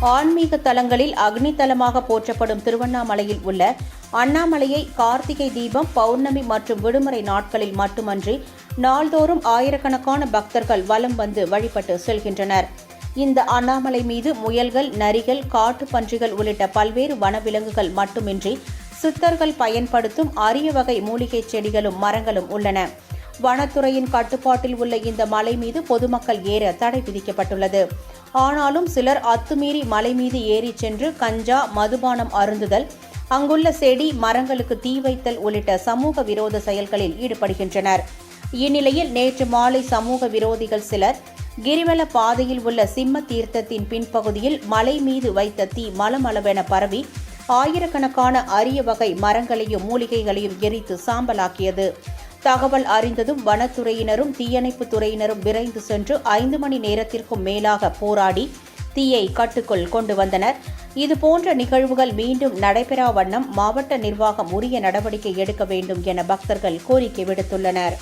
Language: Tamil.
ஆன்மீக தலங்களில் அக்னி தலமாக போற்றப்படும் திருவண்ணாமலையில் உள்ள அண்ணாமலையை கார்த்திகை தீபம், பௌர்ணமி மற்றும் விடுமுறை நாட்களில் மட்டுமன்றி நாள்தோறும் ஆயிரக்கணக்கான பக்தர்கள் வலம் வந்து வழிபட்டு செல்கின்றனர். இந்த அண்ணாமலை மீது முயல்கள், நரிகள், காட்டுப் பன்றிகள் உள்ளிட்ட பல்வேறு வனவிலங்குகள் மட்டுமின்றி சித்தர்கள் பயன்படுத்தும் அரிய வகை மூலிகைச் செடிகளும் மரங்களும் உள்ளன. வனத்துறையின் கட்டுப்பாட்டில் உள்ள இந்த மலை மீது பொதுமக்கள் ஏற தடை விதிக்கப்பட்டுள்ளது. ஆனாலும் சிலர் அத்துமீறி மலை மீது ஏறிச் சென்று கஞ்சா, மதுபானம் அருந்துதல், அங்குள்ள செடி மரங்களுக்கு தீ வைத்தல் உள்ளிட்ட சமூக விரோத செயல்களில் ஈடுபடுகின்றனர். இந்நிலையில் நேற்று மாலை சமூக விரோதிகள் சிலர் கிரிவல பாதையில் உள்ள சிம்ம தீர்த்தத்தின் பின்பகுதியில் மலை மீது வைத்த தீ மளமளவென பரவி ஆயிரக்கணக்கான அரிய வகை மரங்களையும் மூலிகைகளையும் எரித்து சாம்பலாக்கியது. தகவல் அறிந்ததும் வனத்துறையினரும் தீயணைப்புத் துறையினரும் விரைந்து சென்று 5 மணி நேரத்திற்கும் மேலாக போராடி தீயை கட்டுக்குள் கொண்டு வந்தனர். இதுபோன்ற நிகழ்வுகள் மீண்டும் நடைபெறா வண்ணம் மாவட்ட நிர்வாகம் உரிய நடவடிக்கை எடுக்க வேண்டும் என பக்தர்கள் கோரிக்கை விடுத்துள்ளனர்.